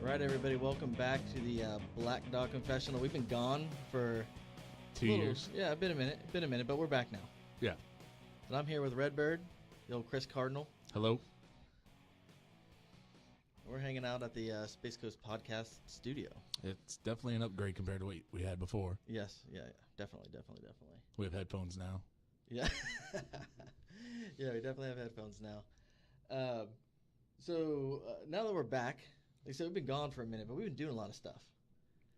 right, everybody, welcome back to the Black Dog Confessional. We've been gone for 2 years. Yeah, been a minute, but we're back now. Yeah. And I'm here with Redbird, the old Chris Cardinal. Hello. We're hanging out at the Space Coast Podcast studio. It's definitely an upgrade compared to what we had before. Yes, yeah, definitely. We have headphones now. Yeah. Yeah, we definitely have headphones now. So now that we're back, like I said, we've been gone for a minute, but we've been doing a lot of stuff.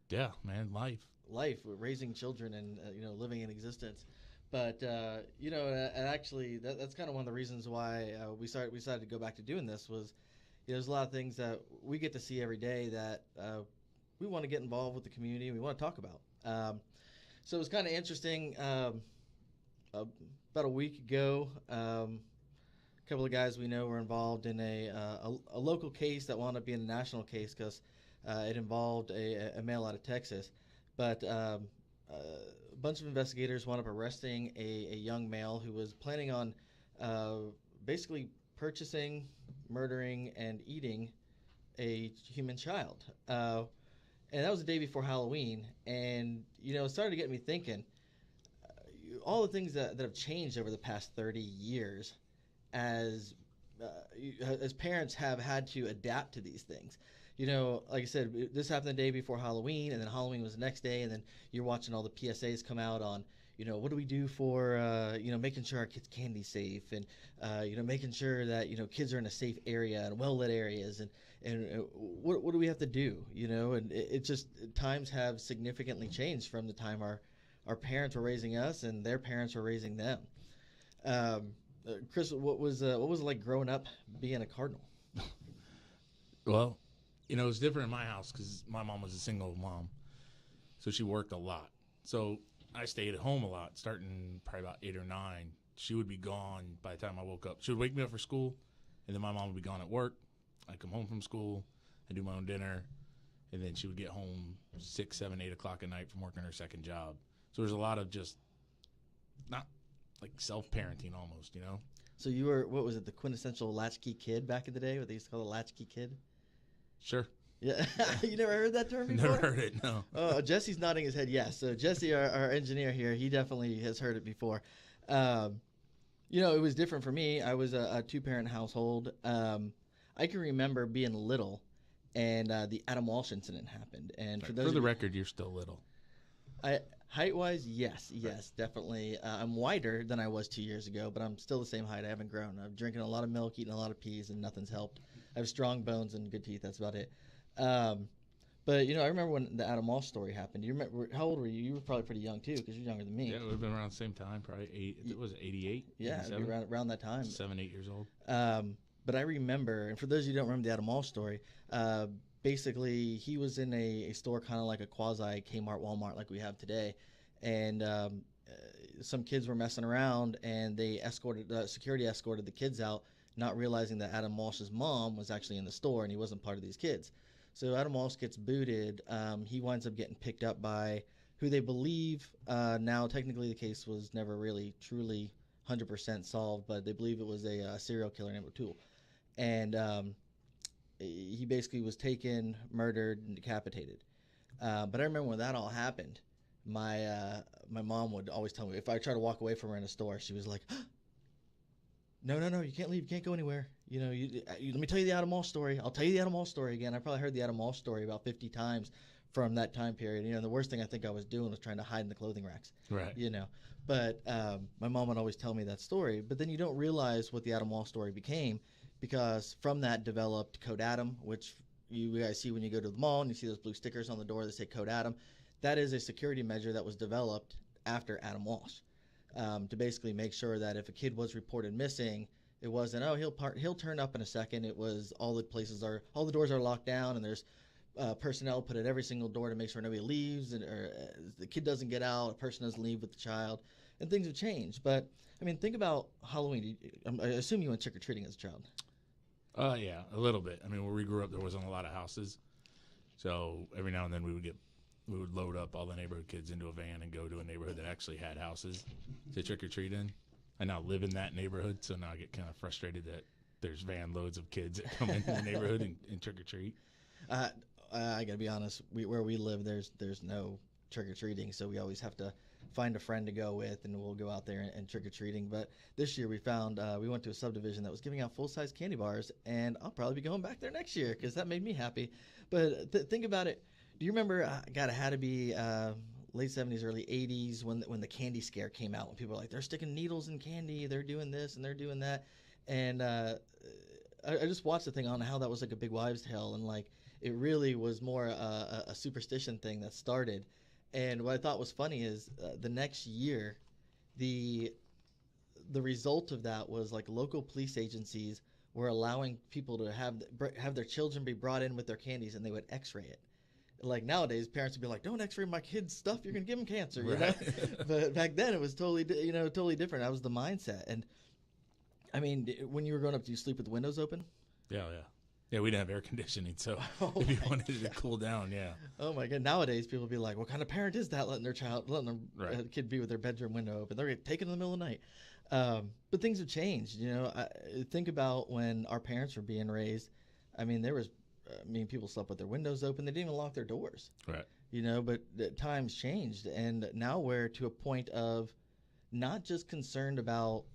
Yeah, man, life. We're raising children and living in existence. But and actually that's kind of one of the reasons why we decided to go back to doing this was, there's a lot of things that we get to see every day that we want to get involved with the community and we want to talk about. So it was kind of interesting. About a week ago, a couple of guys we know were involved in a local case that wound up being a national case because it involved a male out of Texas. But a bunch of investigators wound up arresting a young male who was planning on basically purchasing, murdering, and eating a human child. And that was the day before Halloween. And, it started to get me thinking, all the things that have changed over the past 30 years as parents have had to adapt to these things. Like I said, this happened the day before Halloween, and then Halloween was the next day, and then you're watching all the PSAs come out on, what do we do for, making sure our kids' candy's safe, and, making sure that, kids are in a safe area and well-lit areas, and what do we have to do, and it just, times have significantly changed from the time our parents were raising us and their parents were raising them. Chris, what was it like growing up being a Cardinal? Well, it was different in my house because my mom was a single mom, so she worked a lot. So I stayed at home a lot, starting probably about 8 or 9. She would be gone by the time I woke up. She would wake me up for school, and then my mom would be gone at work. I'd come home from school, I'd do my own dinner, and then she would get home 6, 7, 8 o'clock at night from working her second job. So there's a lot of just not like self-parenting almost, So you were, what was it, the quintessential latchkey kid back in the day, what they used to call the latchkey kid? Sure. Yeah. You never heard that term before? Never heard it, no. Oh, Jesse's nodding his head yes. So Jesse, our engineer here, he definitely has heard it before. It was different for me. I was a two-parent household. I can remember being little, and the Adam Walsh incident happened. And for the record, you're still little. Height-wise, yes, definitely. I'm wider than I was 2 years ago, but I'm still the same height. I haven't grown. I'm drinking a lot of milk, eating a lot of peas, and nothing's helped. I have strong bones and good teeth. That's about it. But, I remember when the Adam Walsh story happened. You remember, how old were you? You were probably pretty young, too, because you're younger than me. Yeah, it would have been around the same time, probably 88? Yeah, around that time. 7, 8 years old. But I remember, and for those of you who don't remember the Adam Walsh story, basically, he was in a store kind of like a quasi Kmart, Walmart like we have today, and some kids were messing around, and they security escorted the kids out, not realizing that Adam Walsh's mom was actually in the store, and he wasn't part of these kids. So Adam Walsh gets booted. He winds up getting picked up by who they believe, now technically the case was never really truly 100% solved, but they believe it was a serial killer named O'Toole. And he basically was taken, murdered, and decapitated. But I remember when that all happened, my mom would always tell me, if I try to walk away from her in a store, she was like, no, you can't leave, you can't go anywhere. Let me tell you the Adam Walsh story. I'll tell you the Adam Walsh story again. I probably heard the Adam Walsh story about 50 times from that time period. The worst thing I think I was doing was trying to hide in the clothing racks. Right. But my mom would always tell me that story. But then you don't realize what the Adam Walsh story became, because from that developed Code Adam, which you guys see when you go to the mall and you see those blue stickers on the door that say Code Adam. That is a security measure that was developed after Adam Walsh, to basically make sure that if a kid was reported missing, it wasn't, he'll turn up in a second. It was all the doors are locked down, and there's personnel put at every single door to make sure nobody leaves, or the kid doesn't get out, a person doesn't leave with the child, and things have changed. But I mean, think about Halloween. I assume you went trick-or-treating as a child. Yeah, a little bit. I mean, where we grew up, there wasn't a lot of houses, so every now and then we would load up all the neighborhood kids into a van and go to a neighborhood that actually had houses to trick-or-treat in. I now live in that neighborhood, so now I get kind of frustrated that there's van loads of kids that come into the neighborhood and trick-or-treat. I gotta be honest. Where we live, there's no trick or treating, so we always have to find a friend to go with, and we'll go out there and trick or treating. But this year we went to a subdivision that was giving out full size candy bars, and I'll probably be going back there next year because that made me happy. But think about it. Do you remember? God, it had to be late '70s, early '80s when the candy scare came out. When people were like, they're sticking needles in candy, they're doing this and they're doing that, and I just watched the thing on how that was like a big wives' tale, and like it really was more a superstition thing that started. And what I thought was funny is the next year, the result of that was like local police agencies were allowing people to have their children be brought in with their candies, and they would X-ray it. Like nowadays, parents would be like, "Don't X-ray my kid's stuff. You're gonna give them cancer." You know? But back then, it was totally different. That was the mindset. And I mean, when you were growing up, do you sleep with the windows open? Yeah. Yeah, we didn't have air conditioning, so if you wanted it to cool down, yeah. Oh my god! Nowadays, people be like, "What kind of parent is that? Letting their kid be with their bedroom window open? They're taken in the middle of the night." But things have changed. Think about when our parents were being raised. I mean, people slept with their windows open. They didn't even lock their doors. Right. But times changed, and now we're to a point of not just concerned about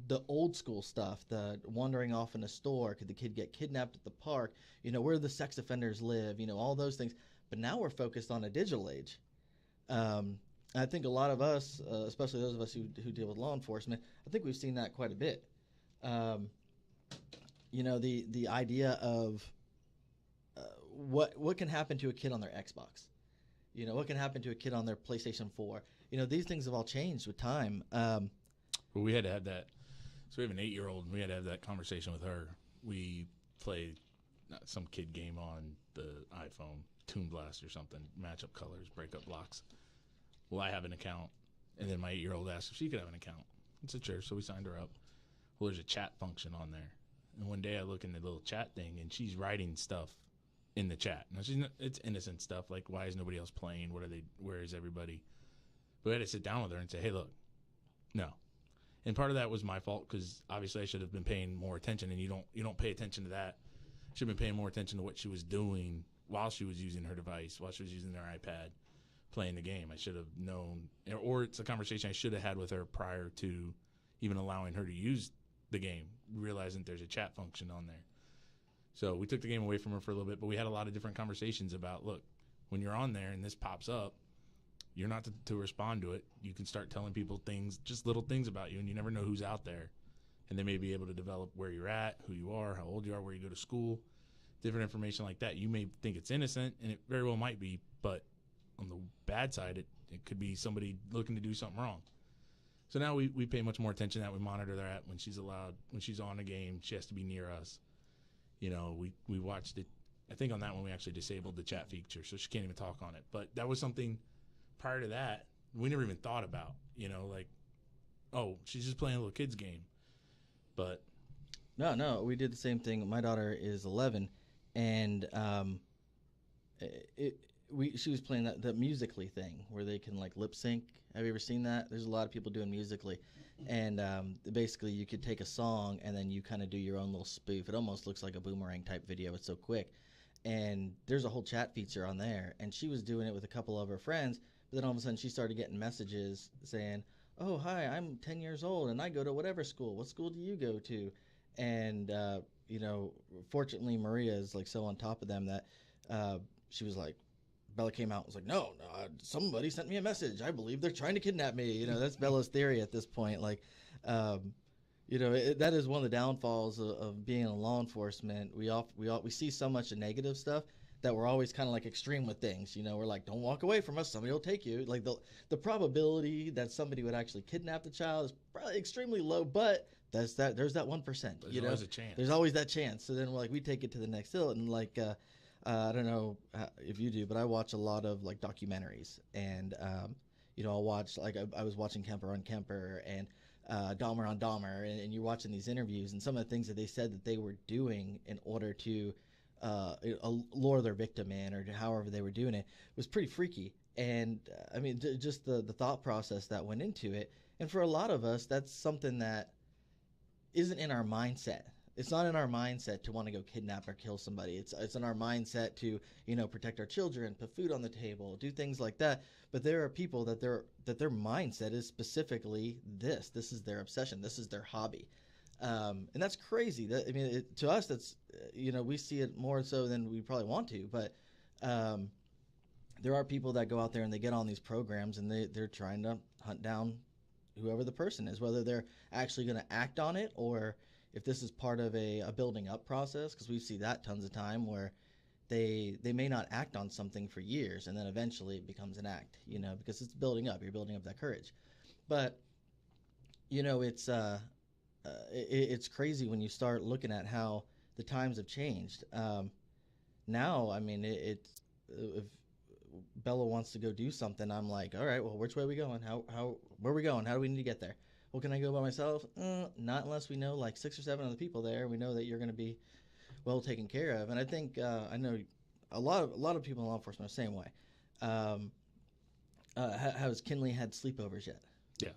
the old school stuff, the wandering off in a store, could the kid get kidnapped at the park, where the sex offenders live, all those things. But now we're focused on a digital age. I think a lot of us, especially those of us who deal with law enforcement, I think we've seen that quite a bit. The idea of what can happen to a kid on their Xbox, what can happen to a kid on their PlayStation 4. These things have all changed with time. Well, we had to have that. So we have an 8-year-old, and we had to have that conversation with her. We played some kid game on the iPhone, Toon Blast or something, match up colors, break up blocks. Well, I have an account, and then my 8-year-old asked if she could have an account. I said, sure, so we signed her up. Well, there's a chat function on there. And one day I look in the little chat thing, and she's writing stuff in the chat. Now, it's innocent stuff, like why is nobody else playing? Where is everybody? But I had to sit down with her and say, hey, look, no. And part of that was my fault because obviously I should have been paying more attention, and you don't pay attention to that. I should have been paying more attention to what she was doing while she was using her device, while she was using her iPad, playing the game. I should have known, or it's a conversation I should have had with her prior to even allowing her to use the game, realizing there's a chat function on there. So we took the game away from her for a little bit, but we had a lot of different conversations about, look, when you're on there and this pops up, you're not to respond to it. You can start telling people things, just little things about you, and you never know who's out there. And they may be able to develop where you're at, who you are, how old you are, where you go to school, different information like that. You may think it's innocent, and it very well might be, but on the bad side, it could be somebody looking to do something wrong. So now we pay much more attention to that. We monitor that when she's on a game, she has to be near us. We watched it. I think on that one we actually disabled the chat feature, so she can't even talk on it. But that was something prior to that we never even thought about. Like, oh, she's just playing a little kids game. But no, we did the same thing. My daughter is 11, and she was playing that Musical.ly thing where they can like lip sync. Have you ever seen that? There's a lot of people doing Musical.ly, and basically you could take a song and then you kind of do your own little spoof. It almost looks like a Boomerang type video. It's so quick, and there's a whole chat feature on there. And she was doing it with a couple of her friends, but then all of a sudden she started getting messages saying, "Oh, hi, I'm 10 years old and I go to whatever school. What school do you go to?" And fortunately Maria is like so on top of them that she was like, Bella came out and was like, no, somebody sent me a message. I believe they're trying to kidnap me. That's Bella's theory at this point. Like, that is one of the downfalls of being in law enforcement. We see so much negative stuff that we're always kind of like extreme with things. We're like, don't walk away from us. Somebody will take you. Like the probability that somebody would actually kidnap the child is probably extremely low, but there's that 1%. There's always a chance. There's always that chance. So then we take it to the next hill, and like, I don't know if you do, but I watch a lot of like documentaries, and I'll watch, like I was watching Kemper on Kemper and Dahmer on Dahmer, and you're watching these interviews, and some of the things that they said that they were doing in order to lure their victim in, or however they were doing it, was pretty freaky. And I mean, just the thought process that went into it, and for a lot of us, that's something that isn't in our mindset. it's not in our mindset to want to go kidnap or kill somebody. It's in our mindset to, protect our children, put food on the table, do things like that. But there are people that their mindset is specifically this. This is their obsession. This is their hobby. And that's crazy. To us, that's, we see it more so than we probably want to. But there are people that go out there and they get on these programs and they're trying to hunt down whoever the person is, whether they're actually going to act on it or if this is part of a building up process, because we see that tons of time where they may not act on something for years and then eventually it becomes an act, because it's building up. You're building up that courage. But, it's crazy when you start looking at how the times have changed. Now, I mean, if Bella wants to go do something, I'm like, all right, well, which way are we going? Where are we going? How do we need to get there? Well, can I go by myself? Not unless we know like 6 or 7 other people there. We know that you're going to be well taken care of. And I think I know a lot of people in law enforcement are the same way. Has Kinley had sleepovers yet? Yeah.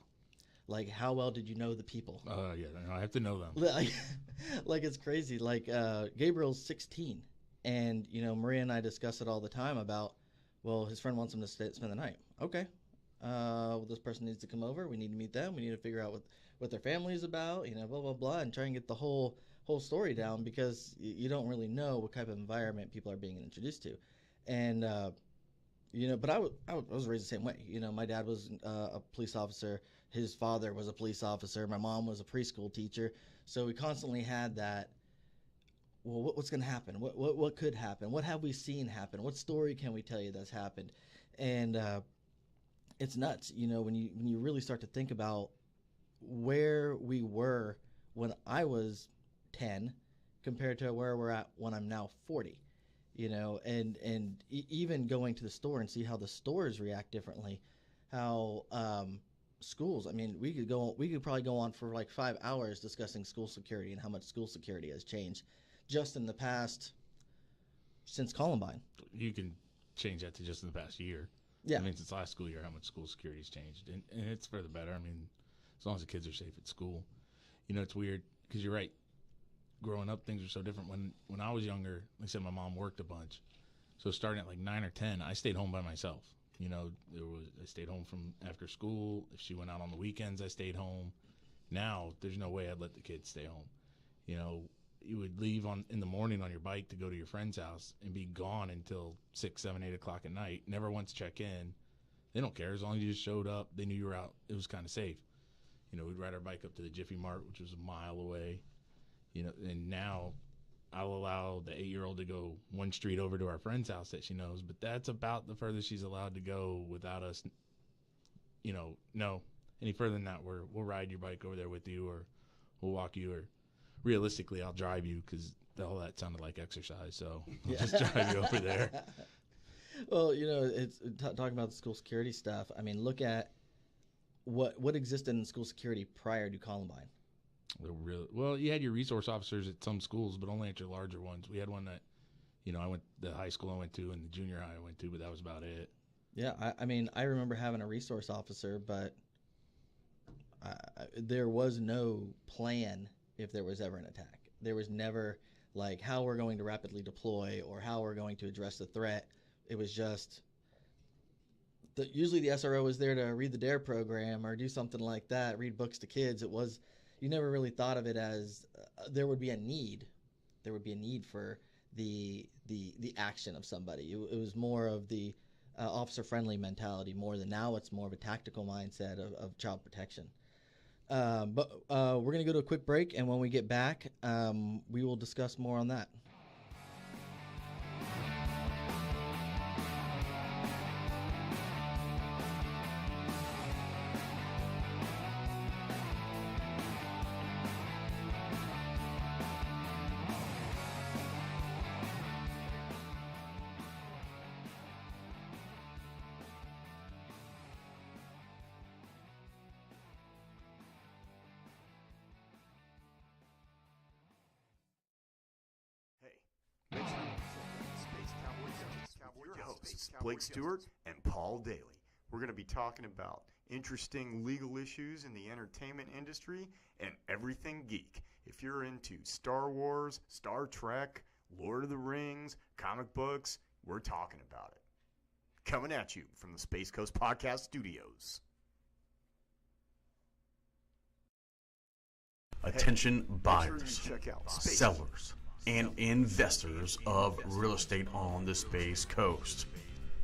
Like, how well did you know the people? Yeah, I have to know them. Like it's crazy. Like, Gabriel's 16, and Maria and I discuss it all the time about, well, his friend wants him to spend the night. Okay. Well, this person needs to come over. We need to meet them. We need to figure out what their family is about. Blah blah blah, and try and get the whole story down, because you don't really know what type of environment people are being introduced to, and But I was raised the same way. My dad was a police officer. His father was a police officer. My mom was a preschool teacher. So we constantly had that. Well, what's going to happen? What could happen? What have we seen happen? What story can we tell you that's happened? And it's nuts, when you really start to think about where we were when I was 10 compared to where we're at when I'm now 40. And even going to the store and see how the stores react differently, how schools. I mean, we could probably go on for like 5 hours discussing school security and how much school security has changed just in the past since Columbine. You can change that to just in the past year. Yeah. I mean, since last school year, how much school security has changed, and it's for the better. I mean, as long as the kids are safe at school. It's weird because you're right. Growing up, things are so different. When I was younger, like I said, my mom worked a bunch. So starting at like 9 or 10, I stayed home by myself. I stayed home from after school. If she went out on the weekends, I stayed home. Now, there's no way I'd let the kids stay home. You would leave in the morning on your bike to go to your friend's house and be gone until 6, 7, 8 o'clock at night. Never once check in. They don't care. As long as you just showed up, they knew you were out. It was kind of safe. We'd ride our bike up to the Jiffy Mart, which was a mile away. And now I'll allow the 8-year-old to go one street over to our friend's house that she knows, but that's about the furthest she's allowed to go without us, no. Any further than that, we'll ride your bike over there with you, or we'll walk you, or realistically, I'll drive you, because all that sounded like exercise, so I'll just drive you over there. Well, it's talking about the school security stuff. I mean, look at what existed in school security prior to Columbine. Well, you had your resource officers at some schools, but only at your larger ones. We had one that, I went the high school I went to and the junior high I went to, but that was about it. Yeah, I mean, I remember having a resource officer, but there was no plan if there was ever an attack. There was never like how we're going to rapidly deploy or how we're going to address the threat. It was just usually the SRO was there to read the DARE program or do something like that, read books to kids. You never really thought of it as there would be a need. There would be a need for the action of somebody. It was more of the officer-friendly mentality more than now. It's more of a tactical mindset of child protection. But we're going to go to a quick break, and when we get back, we will discuss more on that. Blake Stewart and Paul Daly. We're going to be talking about interesting legal issues in the entertainment industry and everything geek. If you're into Star Wars, Star Trek, Lord of the Rings, comic books, we're talking about it. Coming at you from the Space Coast Podcast Studios. Attention buyers, Make sure you check out Space sellers, and investors of real estate on the Space Coast.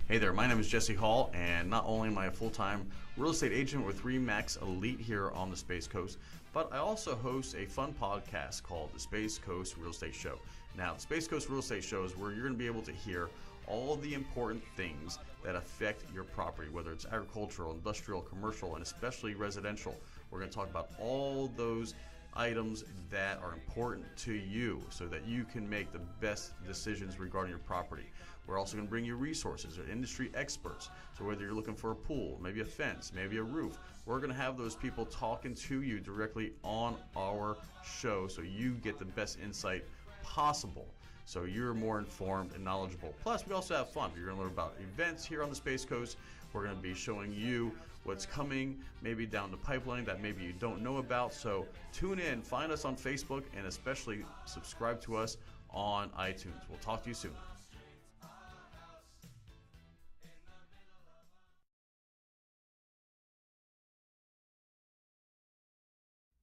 Hey there, my name is Jesse Hall, and not only am I a full-time real estate agent with RE/MAX Elite here on the Space Coast, but I also host a fun podcast called the Space Coast Real Estate Show. Now, the Space Coast Real Estate Show is where you're going to be able to hear all the important things that affect your property, whether it's agricultural, industrial, commercial, and especially residential. We're going to talk about all those items that are important to you so that you can make the best decisions regarding your property. We're also going to bring you resources or industry experts. So whether you're looking for a pool, maybe a fence, maybe a roof, we're going to have those people talking to you directly on our show so you get the best insight possible, so you're more informed and knowledgeable. Plus, we also have fun. You're going to learn about events here on the Space Coast. We're going to be showing you what's coming, maybe down the pipeline that maybe you don't know about. So tune in, find us on Facebook, and especially subscribe to us on iTunes. We'll talk to you soon.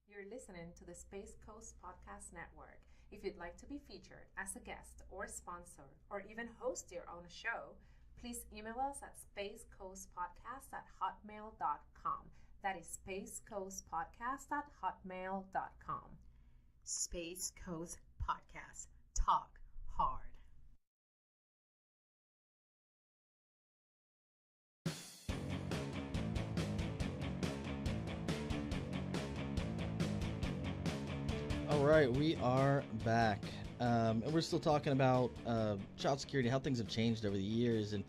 You're listening to the Space Coast Podcast Network. If you'd like to be featured as a guest or sponsor or even host your own show, please email us at spacecoastpodcast@hotmail.com. That is spacecoastpodcast@hotmail.com. Space Coast Podcast. Talk hard. All right, we are back, and we're still talking about child security, how things have changed over the years. And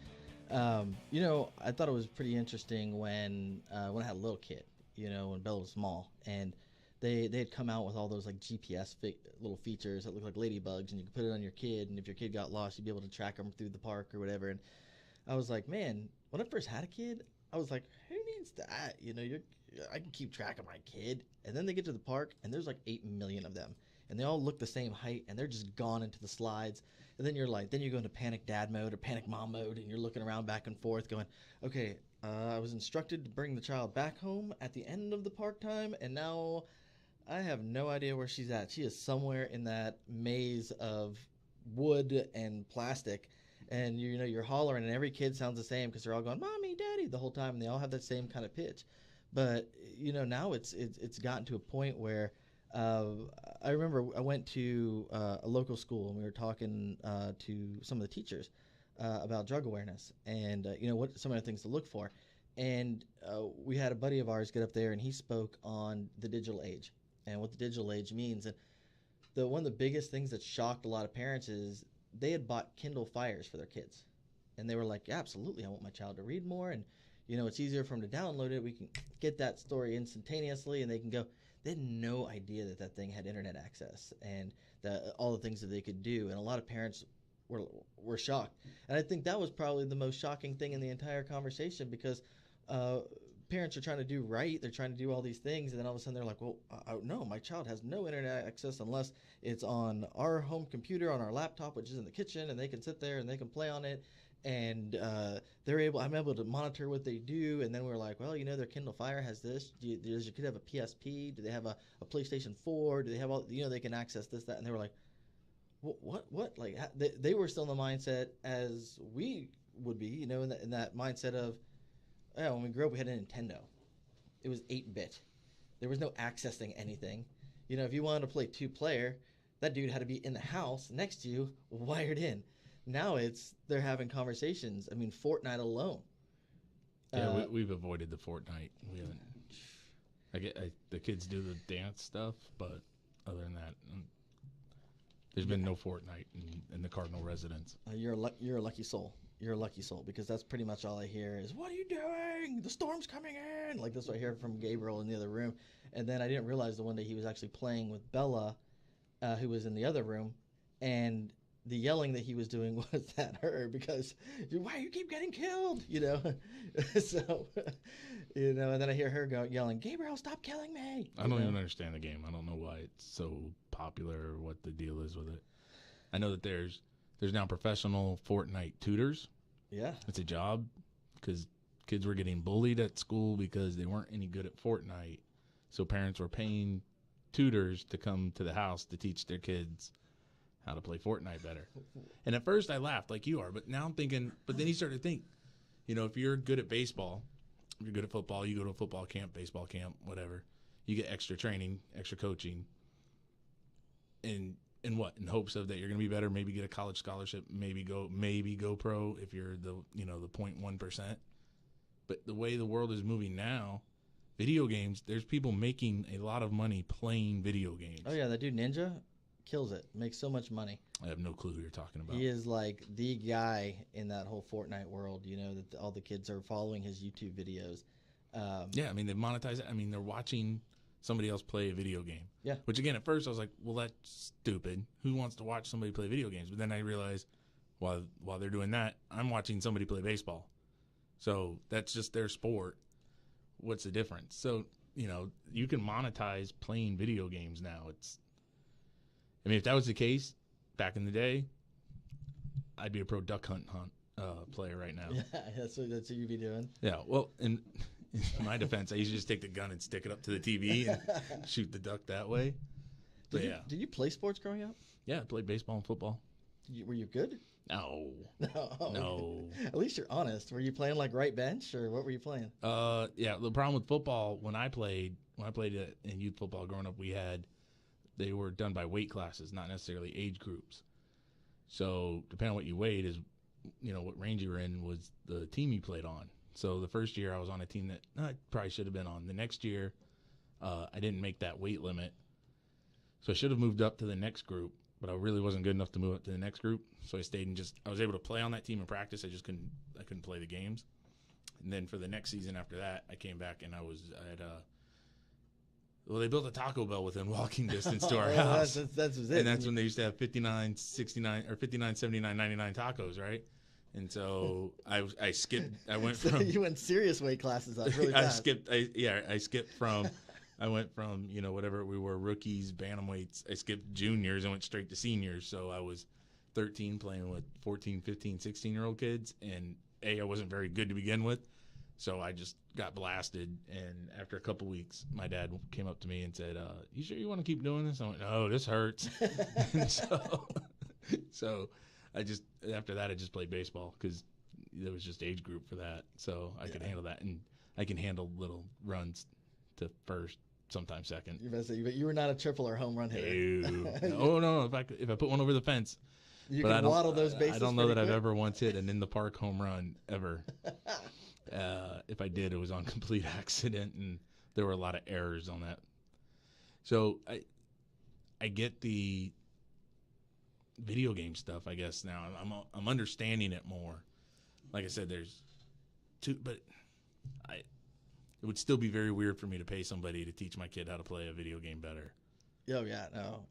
you know, I thought it was pretty interesting when I had a little kid, you know, when Bella was small, and they had come out with all those like GPS little features that look like ladybugs, and you could put it on your kid, and if your kid got lost, you'd be able to track them through the park or whatever. And I was like, man, when I first had a kid, I was like, who needs that? You know, I can keep track of my kid. And then they get to the park, and there's like 8 million of them, and they all look the same height, and they're just gone into the slides. And then you go into panic dad mode or panic mom mode, and you're looking around back and forth going, okay, I was instructed to bring the child back home at the end of the park time, and now I have no idea where she's at. She is somewhere in that maze of wood and plastic. And you know, you're hollering, and every kid sounds the same because they're all going, mommy, daddy, the whole time, and they all have that same kind of pitch. But you know, now it's gotten to a point where I remember I went to a local school, and we were talking to some of the teachers about drug awareness, and you know, what some of the things to look for. And we had a buddy of ours get up there, and he spoke on the digital age and what the digital age means. And one of the biggest things that shocked a lot of parents is they had bought Kindle Fires for their kids, and they were like, yeah, absolutely, I want my child to read more, and you know, it's easier for them to download it. We can get that story instantaneously, and they can go. They had no idea that thing had internet access and all the things that they could do. And a lot of parents were shocked. And I think that was probably the most shocking thing in the entire conversation, because parents are trying to do right. They're trying to do all these things, and then all of a sudden they're like, well, no, my child has no internet access unless it's on our home computer, on our laptop, which is in the kitchen, and they can sit there and they can play on it. And I'm able to monitor what they do. And then we're like, well, you know, their Kindle Fire has this. Does your kid have a PSP? Do they have a PlayStation 4? Do they have all, you know, they can access this, that? And they were like, what? Like, they were still in the mindset as we would be, you know, in that mindset of, yeah, when we grew up, we had a Nintendo. It was 8-bit. There was no accessing anything. You know, if you wanted to play 2-player, that dude had to be in the house next to you, wired in. Now they're having conversations. I mean, Fortnite alone. Yeah, we've avoided the Fortnite. We haven't. The kids do the dance stuff, but other than that, there's been no Fortnite in the Cardinal residence. You're a lucky soul. You're a lucky soul, because that's pretty much all I hear is, what are you doing? The storm's coming in. Like, that's what I hear from Gabriel in the other room. And then I didn't realize the one day he was actually playing with Bella, who was in the other room, and the yelling that he was doing was at her because why you keep getting killed, So, and then I hear her yelling, Gabriel, stop killing me. I don't even understand the game. I don't know why it's so popular or what the deal is with it. I know that there's now professional Fortnite tutors. Yeah. It's a job because kids were getting bullied at school because they weren't any good at Fortnite. So parents were paying tutors to come to the house to teach their kids how to play Fortnite better. And at first I laughed like you are, but now I'm thinking, but then you start to think, if you're good at baseball, if you're good at football, you go to a football camp, baseball camp, whatever, you get extra training, extra coaching. And in what? In hopes of that you're going to be better, maybe get a college scholarship, maybe go pro if you're the 0.1%. But the way the world is moving now, video games, there's people making a lot of money playing video games. Oh yeah, that dude Ninja kills it. Makes so much money. I have no clue who you're talking about. He is like the guy in that whole Fortnite world, that all the kids are following his YouTube videos. Yeah, I mean, they monetize it. I mean, they're watching somebody else play a video game. Yeah. Which, again, at first I was like, well, that's stupid. Who wants to watch somebody play video games? But then I realized while they're doing that, I'm watching somebody play baseball. So that's just their sport. What's the difference? So, you can monetize playing video games now. If that was the case back in the day, I'd be a pro duck hunt player right now. Yeah, that's what you'd be doing. Yeah, well, in my defense, I usually just take the gun and stick it up to the TV and shoot the duck that way. But Did you play sports growing up? Yeah, I played baseball and football. Were you good? No. No. At least you're honest. Were you playing like right bench or what were you playing? Yeah, the problem with football, when I played in youth football growing up, they were done by weight classes, not necessarily age groups. So depending on what you weighed is, what range you were in was the team you played on. So the first year I was on a team that I probably should have been on. The next year, I didn't make that weight limit. So I should have moved up to the next group, but I really wasn't good enough to move up to the next group. So I stayed and I was able to play on that team in practice. I just couldn't play the games. And then for the next season after that, I came back and they built a Taco Bell within walking distance to our house. That's it. And that's when they used to have 59, 69, or 59, 79, 99 tacos, right? And so I skipped. I went from you went serious weight classes up really fast. I skipped from. I went from whatever we were, rookies, bantamweights. I skipped juniors and went straight to seniors. So I was 13 playing with 14, 15, 16-year-old kids, and I wasn't very good to begin with. So I just got blasted, and after a couple weeks, my dad came up to me and said, you sure you want to keep doing this? I went, no, this hurts. And so after that, I just played baseball because there was just age group for that. So I could handle that, and I can handle little runs to first, sometimes second. You were not a triple or home run hitter. No. If I put one over the fence, you can waddle those bases. I don't know that I've ever once hit an in the park home run ever. If I did, it was on complete accident, and there were a lot of errors on that. So I get the video game stuff, I guess now. I'm understanding it more. Like I said, there's two, but it would still be very weird for me to pay somebody to teach my kid how to play a video game better. Oh yeah, no.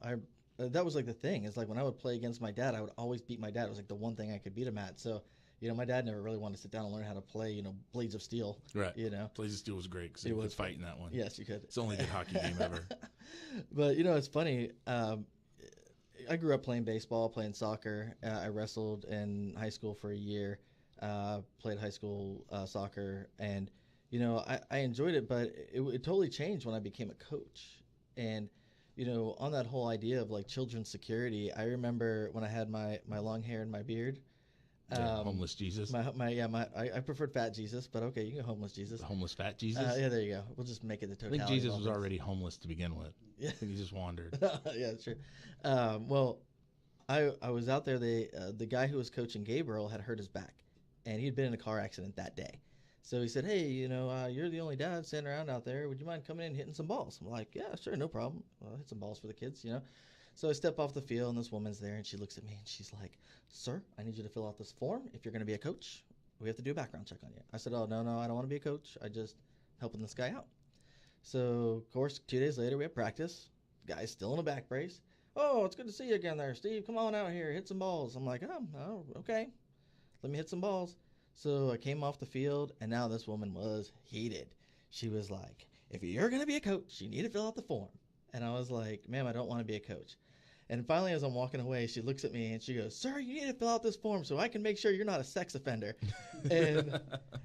That was like the thing. It's like when I would play against my dad, I would always beat my dad. It was like the one thing I could beat him at. So, my dad never really wanted to sit down and learn how to play, Blades of Steel. Right. Blades of Steel was great because you could fight in that one. Yes, you could. It's the only good hockey game ever. But, it's funny. I grew up playing baseball, playing soccer. I wrestled in high school for a year, played high school soccer. And, I enjoyed it, but it totally changed when I became a coach. And, on that whole idea of like children's security, I remember when I had my long hair and my beard. Homeless Jesus. I preferred Fat Jesus, but okay, you can go Homeless Jesus. The homeless Fat Jesus. Yeah, there you go. We'll just make it the totality. I think Jesus was already homeless to begin with. Yeah, I think he just wandered. Yeah, sure. Well, I was out there. The guy who was coaching Gabriel had hurt his back, and he'd been in a car accident that day. So he said, "Hey, you're the only dad standing around out there. Would you mind coming in and hitting some balls?" I'm like, "Yeah, sure, no problem. I'll hit some balls for the kids, So I step off the field, and this woman's there, and she looks at me, and she's like, "Sir, I need you to fill out this form. If you're going to be a coach, we have to do a background check on you." I said, "Oh, no, I don't want to be a coach. I just helping this guy out." So, of course, 2 days later, we have practice. The guy's still in a back brace. "Oh, it's good to see you again there, Steve. Come on out here, hit some balls." I'm like, "Oh, okay. Let me hit some balls." So I came off the field, and now this woman was heated. She was like, "If you're going to be a coach, you need to fill out the form." And I was like, "Ma'am, I don't want to be a coach." And finally, as I'm walking away, she looks at me and she goes, "Sir, you need to fill out this form so I can make sure you're not a sex offender." and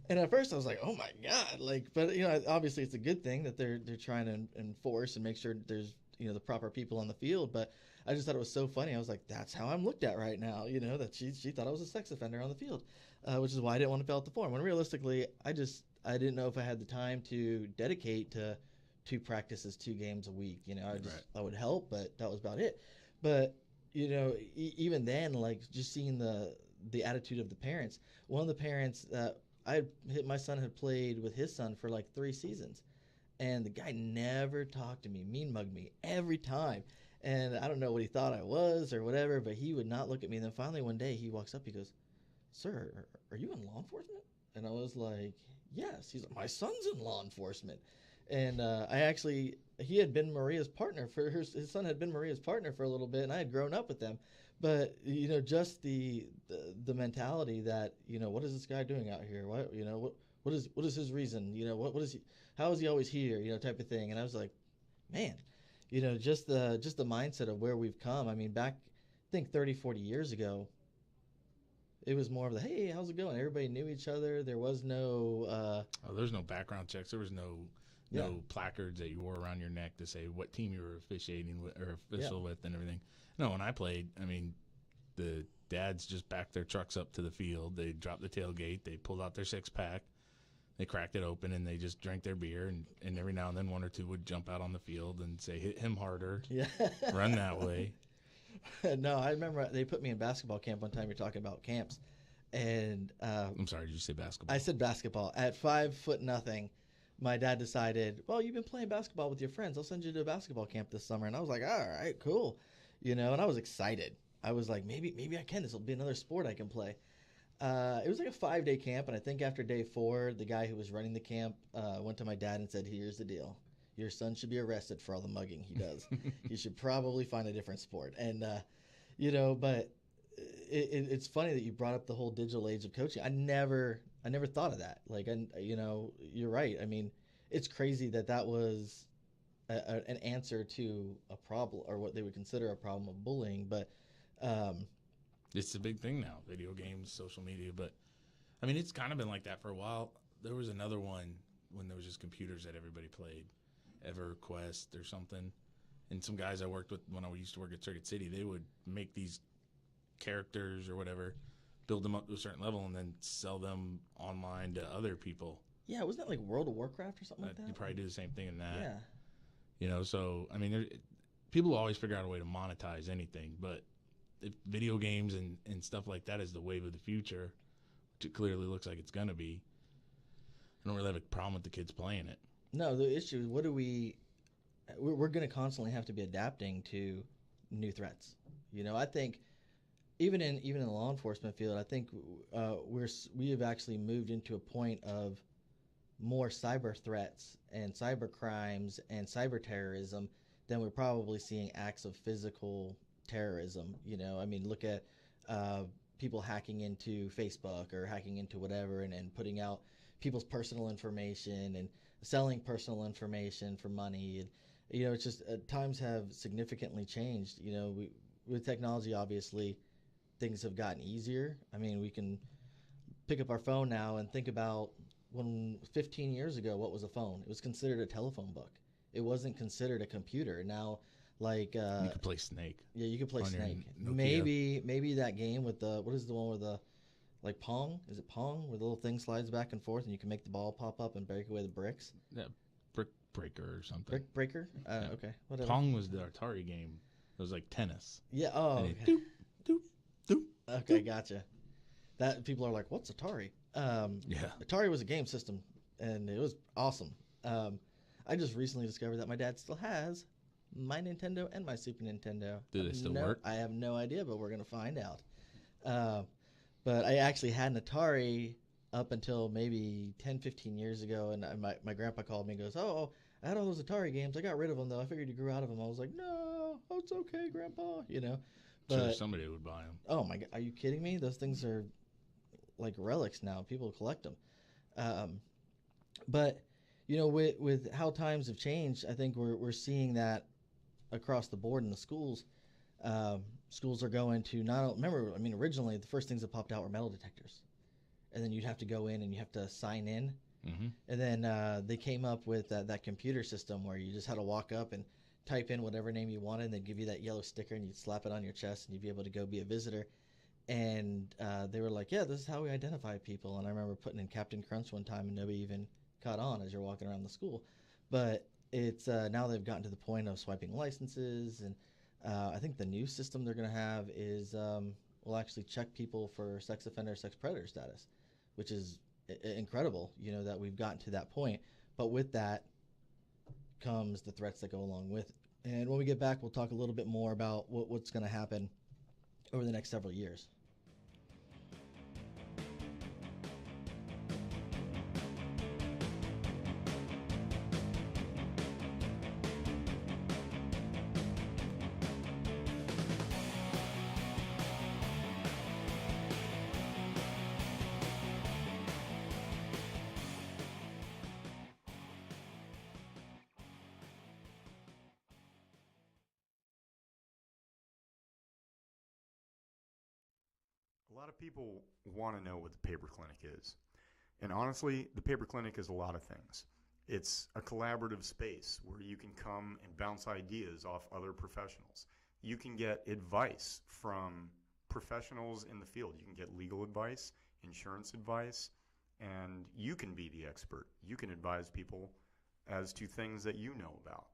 and at first I was like, "Oh my God!" Like, but obviously it's a good thing that they're trying to enforce and make sure there's the proper people on the field. But I just thought it was so funny. I was like, "That's how I'm looked at right now." That she thought I was a sex offender on the field, which is why I didn't want to fill out the form. When realistically, I didn't know if I had the time to dedicate to 2 practices, 2 games a week. I would help, but that was about it. But even then, like just seeing the attitude of the parents. One of the parents that my son had played with his son for like 3 seasons, and the guy never talked to me, mean mugged me every time. And I don't know what he thought I was or whatever, but he would not look at me. And then finally one day he walks up, he goes, "Sir, are you in law enforcement?" And I was like, "Yes." He's like, "My son's in law enforcement." And he had been Maria's partner his son had been Maria's partner for a little bit, and I had grown up with them. But just the mentality that what is this guy doing out here? What is his reason? What is he? How is he always here? Type of thing. And I was like, man, just the mindset of where we've come. I mean, back I think 30, 40 years ago, it was more of the, "Hey, how's it going?" Everybody knew each other. There was no there's no background checks. There was no placards that you wore around your neck to say what team you were officiating with or official with and everything. No, when I played, I mean, the dads just backed their trucks up to the field. They dropped the tailgate. They pulled out their 6-pack. They cracked it open, and they just drank their beer. And every now and then, 1 or 2 would jump out on the field and say, "Hit him harder. Yeah. Run that way." No, I remember they put me in basketball camp one time. You're talking about camps. And I'm sorry, did you say basketball? I said basketball. At 5'0", my dad decided, "Well, you've been playing basketball with your friends. I'll send you to a basketball camp this summer." And I was like, "All right, cool." And I was excited. I was like, maybe I can. This will be another sport I can play. It was like a 5-day camp, and I think after day 4, the guy who was running the camp went to my dad and said, "Here's the deal. Your son should be arrested for all the mugging he does. He should probably find a different sport." And but it's funny that you brought up the whole digital age of coaching. I never thought of that. Like, you're right. I mean, it's crazy that was an answer to a problem, or what they would consider a problem of bullying. But it's a big thing now, video games, social media. But I mean, it's kind of been like that for a while. There was another one when there was just computers that everybody played, EverQuest or something. And some guys I worked with when I used to work at Circuit City, they would make these characters or whatever, build them up to a certain level, and then sell them online to other people. Yeah, wasn't that like World of Warcraft or something like that? You probably do the same thing in that. Yeah. So, I mean, people always figure out a way to monetize anything, but if video games and stuff like that is the wave of the future, which it clearly looks like it's going to be, I don't really have a problem with the kids playing it. No, the issue is we're going to constantly have to be adapting to new threats. I think even in the law enforcement field, I think we have actually moved into a point of more cyber threats and cyber crimes and cyber terrorism than we're probably seeing acts of physical terrorism. I mean, look at people hacking into Facebook or hacking into whatever and putting out people's personal information and selling personal information for money. And it's just times have significantly changed. With technology, obviously, things have gotten easier. I mean, we can pick up our phone now and think about when 15 years ago, what was a phone? It was considered a telephone book. It wasn't considered a computer. Now, like you could play Snake. Yeah, you could play Snake. Maybe that game with what is the one where the like Pong? Is it Pong where the little thing slides back and forth and you can make the ball pop up and break away the bricks? Yeah, Brick Breaker or something. Brick Breaker? Yeah. Okay, whatever. Pong was the Atari game. It was like tennis. Yeah. Oh. And Okay. Doop. Okay, gotcha. That people are like, "What's Atari?" Yeah. Atari was a game system, and it was awesome. I just recently discovered that my dad still has my Nintendo and my Super Nintendo. Do they still work? I have no idea, but we're gonna find out. But I actually had an Atari up until maybe 10, 15 years ago, and my grandpa called me and goes, "Oh, I had all those Atari games. I got rid of them, though. I figured you grew out of them. I was like, no, it's okay, Grandpa, you know. Sure, But, somebody would buy them. oh, my God. Are you kidding me? Those things are like relics now. People collect them. But, you know, with how times have changed, I think we're seeing that across the board in the schools. Schools are going to remember, I mean, originally the first things that popped out were metal detectors. And then you'd have to go in and you have to sign in. Mm-hmm. And then they came up with that computer system where you just had to walk up and type in whatever name you wanted, and they'd give you that yellow sticker, and you'd slap it on your chest, and you'd be able to go be a visitor. And they were like, yeah, this is how we identify people. And I remember putting in Captain Crunch one time, and nobody even caught on as you're walking around the school. But it's now they've gotten to the point of swiping licenses, and I think the new system they're going to have is will actually check people for sex offender, sex predator status, which is incredible, you know, that we've gotten to that point. But with that comes the threats that go along with it. And when we get back, we'll talk a little bit more about what's going to happen over the next several years. A lot of people want to know what the paper clinic is. And honestly, the paper clinic is a lot of things. It's a collaborative space where you can come and bounce ideas off other professionals. You can get advice from professionals in the field. You can get legal advice, insurance advice, and you can be the expert. You can advise people as to things that you know about.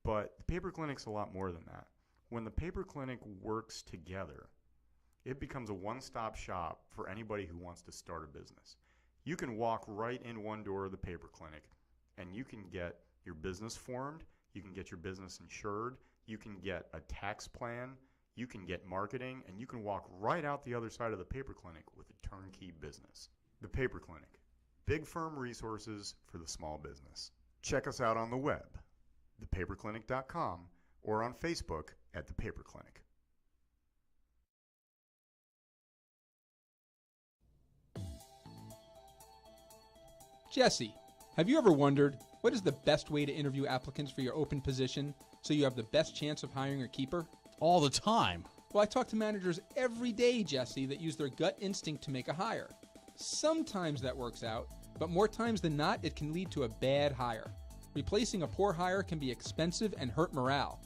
But the paper clinic's a lot more than that. When the paper clinic works together, it becomes a one-stop shop for anybody who wants to start a business. You can walk right in one door of the paper clinic and you can get your business formed, you can get your business insured, you can get a tax plan, you can get marketing, and you can walk right out the other side of the paper clinic with a turnkey business. The Paper Clinic. Big firm resources for the small business. Check us out on the web, thepaperclinic.com, or on Facebook at The Paper Clinic. Jesse, have you ever wondered what is the best way to interview applicants for your open position so you have the best chance of hiring a keeper? All the time. Well, I talk to managers every day, Jesse, that use their gut instinct to make a hire. Sometimes that works out, but more times than not, it can lead to a bad hire. Replacing a poor hire can be expensive and hurt morale.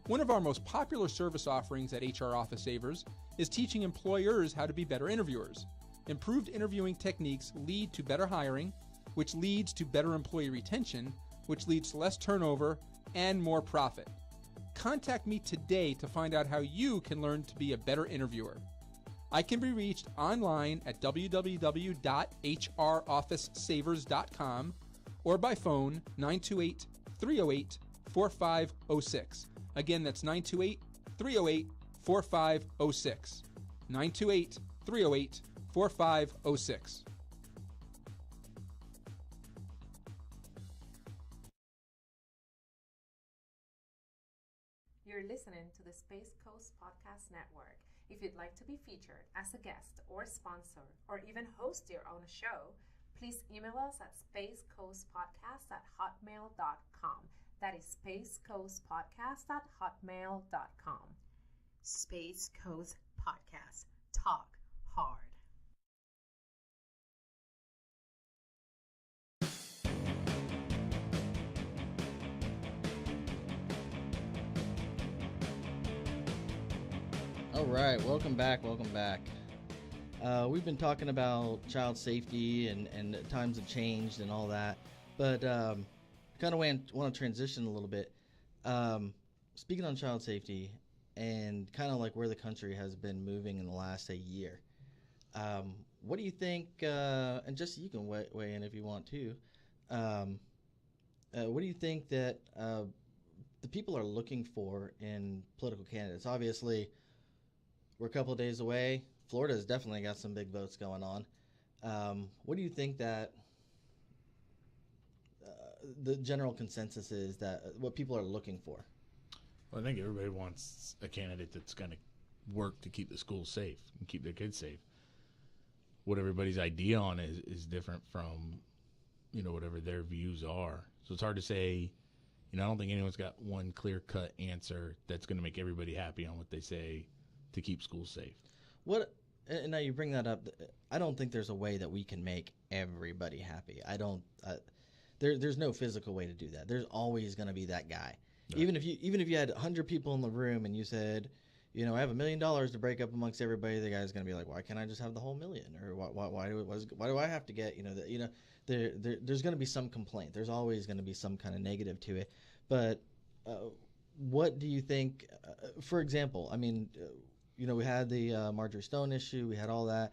One of our most popular service offerings at HR Office Savers is teaching employers how to be better interviewers. Improved interviewing techniques lead to better hiring, which leads to better employee retention, which leads to less turnover and more profit. Contact me today to find out how you can learn to be a better interviewer. I can be reached online at www.hrofficesavers.com or by phone 928-308-4506. Again, that's 928-308-4506. 928-308-4506. You're listening to the Space Coast Podcast Network. If you'd like to be featured as a guest or sponsor or even host your own show, please email us at spacecoastpodcast@hotmail.com. That is spacecoastpodcast@hotmail.com. Space Coast Podcast. Talk hard. All right, welcome back. We've been talking about child safety and times have changed and all that, but kind of want to transition a little bit. Speaking on child safety and kind of like where the country has been moving in the last, say, year, what do you think, and Jesse, you can weigh in if you want to, what do you think that the people are looking for in political candidates? Obviously, we're a couple of days away. Florida's definitely got some big votes going on. What do you think that the general consensus is that what people are looking for? Well, I think everybody wants a candidate that's going to work to keep the schools safe and keep their kids safe. What everybody's idea on is different from, whatever their views are. So it's hard to say, I don't think anyone's got one clear-cut answer that's going to make everybody happy on what they say to keep schools safe. And now you bring that up. I don't think there's a way that we can make everybody happy. There's no physical way to do that. There's always going to be that guy. Right. Even if you had 100 people in the room and you said, I have $1 million to break up amongst everybody, the guy's going to be like, why can't I just have the whole million? Or why do I have to get, there's going to be some complaint. There's always going to be some kind of negative to it. But what do you think, for example, we had the Marjorie Stone issue. We had all that.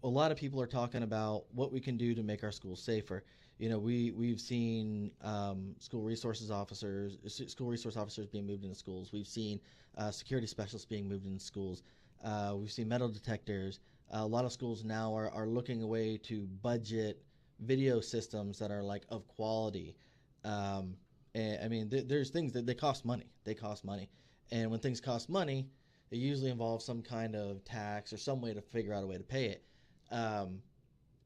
A lot of people are talking about what we can do to make our schools safer. We've seen school resource officers being moved into schools. We've seen security specialists being moved into schools. We've seen metal detectors. A lot of schools now are looking a way to budget video systems that are like of quality. There's things that they cost money. And when things cost money, it usually involves some kind of tax or some way to figure out a way to pay it.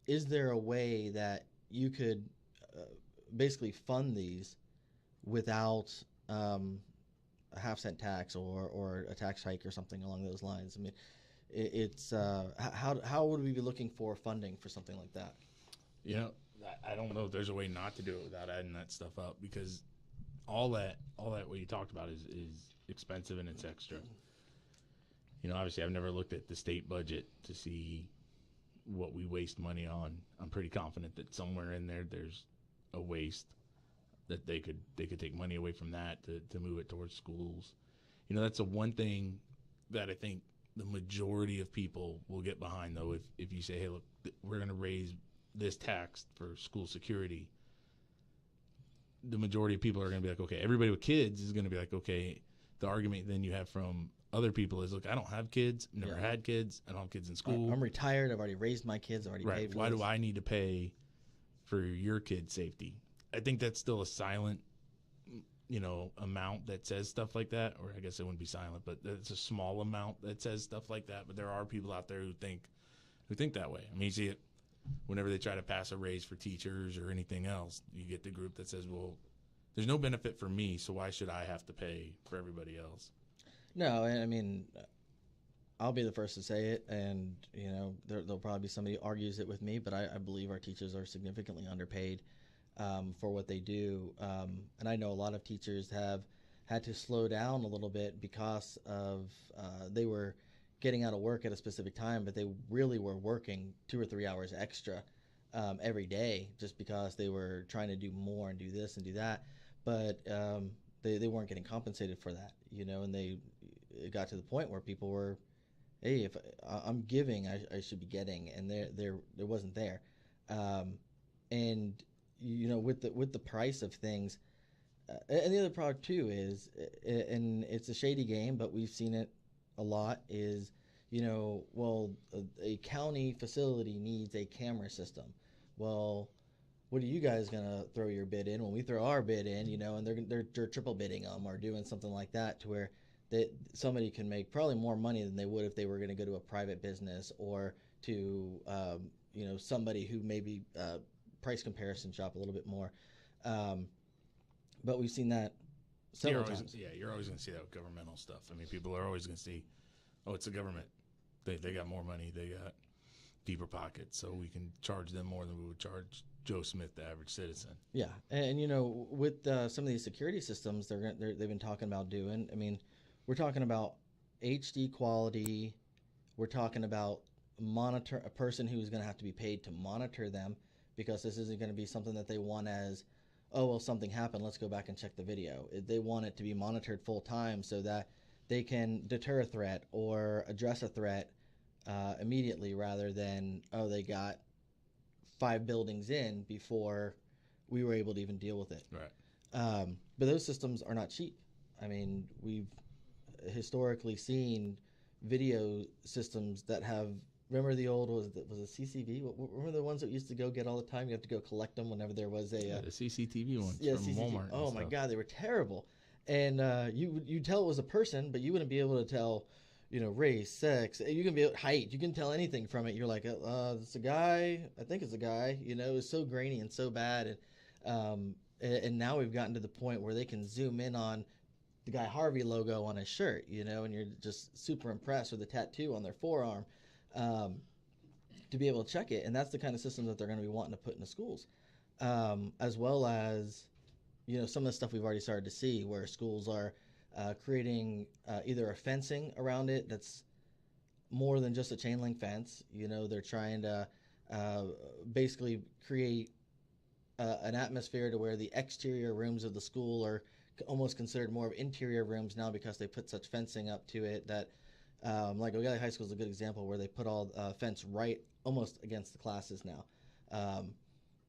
Is there a way that you could basically fund these without a half-cent tax or a tax hike or something along those lines? How would we be looking for funding for something like that? I don't know if there's a way not to do it without adding that stuff up, because all that what you talked about is expensive and it's extra. Obviously I've never looked at the state budget to see what we waste money on. I'm pretty confident that somewhere in there's a waste that they could take money away from that to move it towards schools. That's the one thing that I think the majority of people will get behind, though. If you say, hey, look, we're going to raise this tax for school security, the majority of people are going to be like, okay. Everybody with kids is going to be like, okay. The argument then you have from other people is, look, I don't have kids, never had kids, I don't have kids in school. I'm retired, I've already raised my kids, already paid for Why this. do I need to pay for your kid's safety? I think that's still a silent, amount that says stuff like that, or I guess it wouldn't be silent, but it's a small amount that says stuff like that. But there are people out there who think that way. You see it whenever they try to pass a raise for teachers or anything else. You get the group that says, well, there's no benefit for me, so why should I have to pay for everybody else? No, I'll be the first to say it, and there'll probably be somebody who argues it with me, but I believe our teachers are significantly underpaid for what they do, and I know a lot of teachers have had to slow down a little bit because of they were getting out of work at a specific time, but they really were working 2 or 3 hours extra every day just because they were trying to do more and do this and do that, but they weren't getting compensated for that, and it got to the point where people were, hey, if I'm giving, I should be getting, and there wasn't there, and with the price of things, and the other part too is, and it's a shady game, but we've seen it a lot, is a county facility needs a camera system. Well, what are you guys gonna throw your bid in when we throw our bid in? And they're triple bidding them or doing something like that to where somebody can make probably more money than they would if they were going to go to a private business or to somebody who maybe price comparison shop a little bit more. But we've seen that several times. Yeah, you're always going to see that with governmental stuff. People are always going to see, oh, it's the government. They got more money. They got deeper pockets, so we can charge them more than we would charge Joe Smith, the average citizen. Yeah, and with some of these security systems they've been talking about doing, we're talking about HD quality. We're talking about a person who's going to have to be paid to monitor them, because this isn't going to be something that they want as, oh, well, something happened, let's go back and check the video. They want it to be monitored full time so that they can deter a threat or address a threat immediately, rather than, oh, they got 5 buildings in before we were able to even deal with it. Right. But those systems are not cheap. We've historically seen video systems that have remember the old was it CCV? Remember the ones that used to go get all the time? You have to go collect them whenever there was a The CCTV ones yeah, from CCTV. Walmart. Oh and my stuff. God, they were terrible. And you tell it was a person, but you wouldn't be able to tell, race, sex. You can be height. You can tell anything from it. You're like, it's a guy. I think it's a guy. It was so grainy and so bad. And now we've gotten to the point where they can zoom in on the Guy Harvey logo on his shirt, and you're just super impressed with the tattoo on their forearm, to be able to check it. And that's the kind of system that they're going to be wanting to put into schools, as well as, some of the stuff we've already started to see where schools are creating either a fencing around it that's more than just a chain link fence. They're trying to basically create an atmosphere to where the exterior rooms of the school are almost considered more of interior rooms now because they put such fencing up to it that, like O'Galley High School is a good example where they put all fence right almost against the classes now,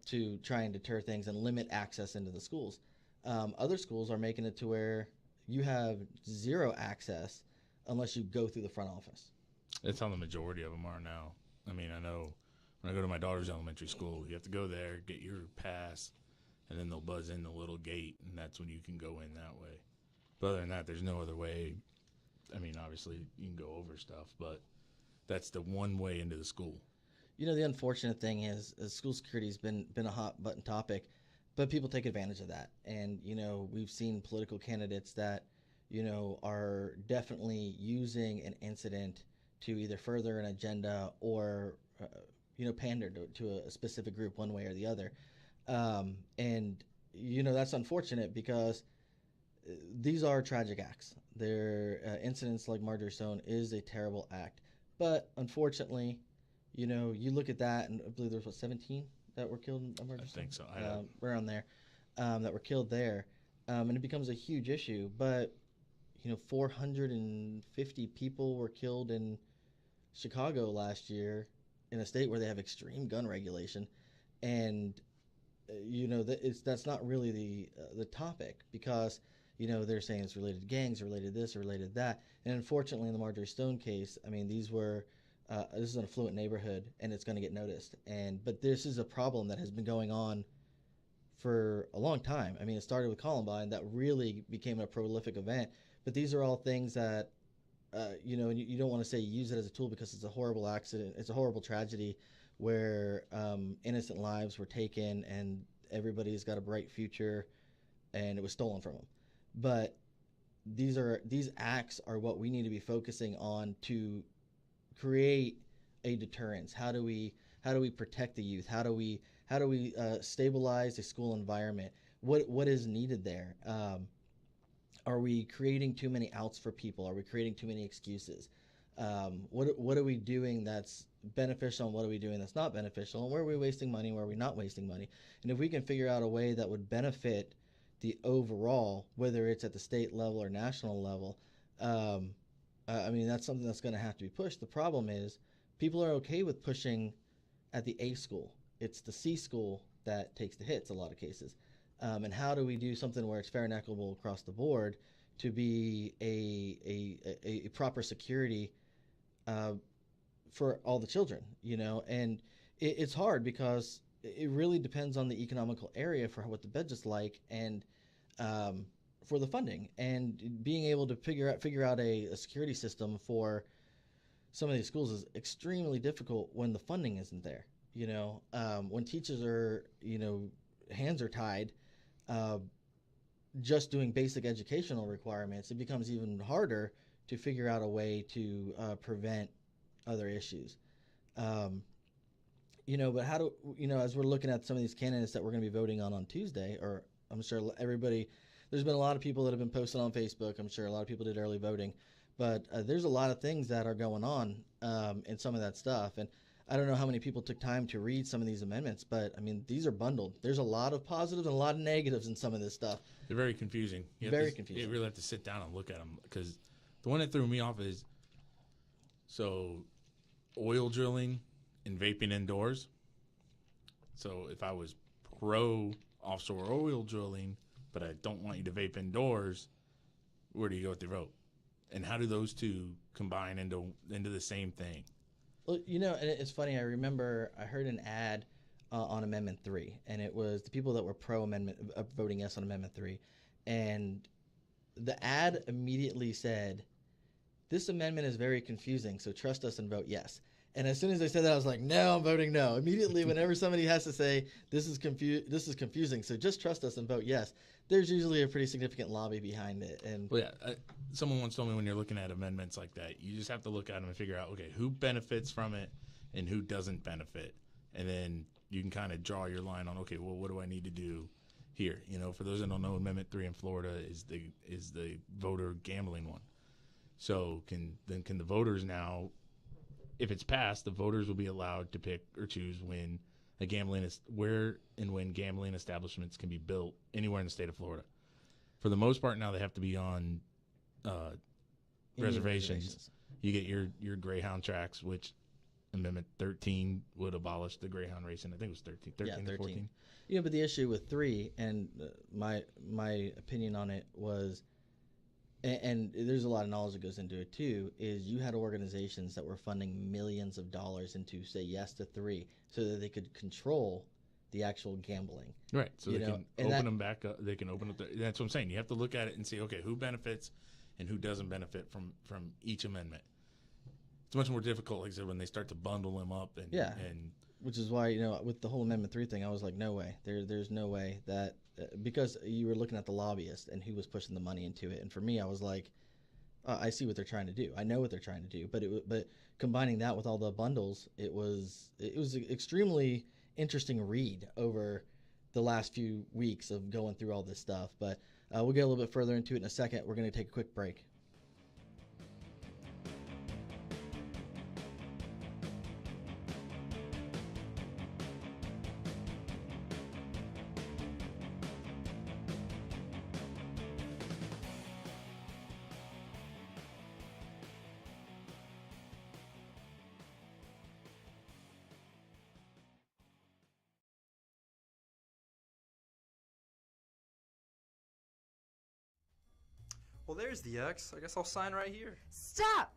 to try and deter things and limit access into the schools. Other schools are making it to where you have zero access unless you go through the front office. That's how the majority of them are now. I mean, I know when I go to my daughter's elementary school, you have to go there, get your pass, and then they'll buzz in the little gate, and that's when you can go in that way. But other than that, there's no other way. I mean, obviously, you can go over stuff, but that's the one way into the school. The unfortunate thing is school security has been a hot button topic, but people take advantage of that. And, we've seen political candidates that, are definitely using an incident to either further an agenda or, pander to a specific group one way or the other. And, that's unfortunate because these are tragic acts. They're incidents like Marjorie Stone is a terrible act. But unfortunately, you look at that, and I believe there was 17 that were killed in Marjorie Stone? I think so. I don't. Around there, that were killed there. And it becomes a huge issue. But, 450 people were killed in Chicago last year in a state where they have extreme gun regulation. And that's not really the topic because they're saying it's related to gangs, related to this, related to that, and unfortunately in the Marjorie Stone case, I mean this is an affluent neighborhood and it's going to get noticed, but this is a problem that has been going on for a long time. I mean, it started with Columbine, that really became a prolific event, but these are all things that and you don't want to say use it as a tool because it's a horrible accident, it's a horrible tragedy where innocent lives were taken and everybody's got a bright future and it was stolen from them. But these acts are what we need to be focusing on to create a deterrence. How do we protect the youth? How do we stabilize the school environment? What is needed there? Are we creating too many outs for people? Are we creating too many excuses? What are we doing that's beneficial and what are we doing that's not beneficial? And where are we wasting money? Where are we not wasting money? And if we can figure out a way that would benefit the overall, whether it's at the state level or national level, I mean, that's something that's going to have to be pushed. The problem is people are okay with pushing at the A school. It's the C school that takes the hits a lot of cases. And how do we do something where it's fair and equitable across the board to be a proper security for all the children, And it's hard because it really depends on the economical area for what the budget's like and for the funding. And being able to figure out a security system for some of these schools is extremely difficult when the funding isn't there. When teachers are, hands are tied, just doing basic educational requirements, it becomes even harder to figure out a way to prevent other issues. But how do, as we're looking at some of these candidates that we're going to be voting on Tuesday, or I'm sure everybody, there's been a lot of people that have been posting on Facebook. I'm sure a lot of people did early voting, but there's a lot of things that are going on in some of that stuff. And I don't know how many people took time to read some of these amendments, but I mean, these are bundled. There's a lot of positives and a lot of negatives in some of this stuff. They're very confusing. Very confusing. You really have to sit down and look at them because the one that threw me off is oil drilling and vaping indoors. So if I was pro offshore oil drilling, but I don't want you to vape indoors, where do you go with your vote? And how do those two combine into the same thing? Well, and it's funny. I remember I heard an ad on Amendment 3, and it was the people that were pro-amendment, voting yes on Amendment 3. And the ad immediately said, this amendment is very confusing, so trust us and vote yes. And as soon as they said that, I was like, no, I'm voting no. Immediately, whenever somebody has to say, this is confusing, so just trust us and vote yes, there's usually a pretty significant lobby behind it. And Well, yeah, someone once told me when you're looking at amendments like that, you just have to look at them and figure out, okay, who benefits from it and who doesn't benefit. And then you can kind of draw your line on, okay, well, what do I need to do here? For those that don't know, Amendment 3 in Florida is the voter gambling one. So can the voters now, if it's passed, the voters will be allowed to pick or choose when gambling establishments can be built anywhere in the state of Florida. For the most part now, they have to be on reservations. You get your Greyhound tracks, which Amendment 13 would abolish the Greyhound racing. I think it was 13 or 14. Yeah, but the issue with 3, and my opinion on it was, and there's a lot of knowledge that goes into it too, is you had organizations that were funding millions of dollars into say yes to 3 so that they could control the actual gambling. Right. So they can open them back up. They can open up. That's what I'm saying. You have to look at it and see, okay, who benefits and who doesn't benefit from each amendment. It's much more difficult, like I said, when they start to bundle them up. And which is why, with the whole Amendment 3 thing, I was like, no way. There's no way that, because you were looking at the lobbyist and who was pushing the money into it. And for me, I was like, I see what they're trying to do. I know what they're trying to do. But combining that with all the bundles, it was an extremely interesting read over the last few weeks of going through all this stuff. But we'll get a little bit further into it in a second. We're going to take a quick break. Well, there's the X. I guess I'll sign right here. Stop!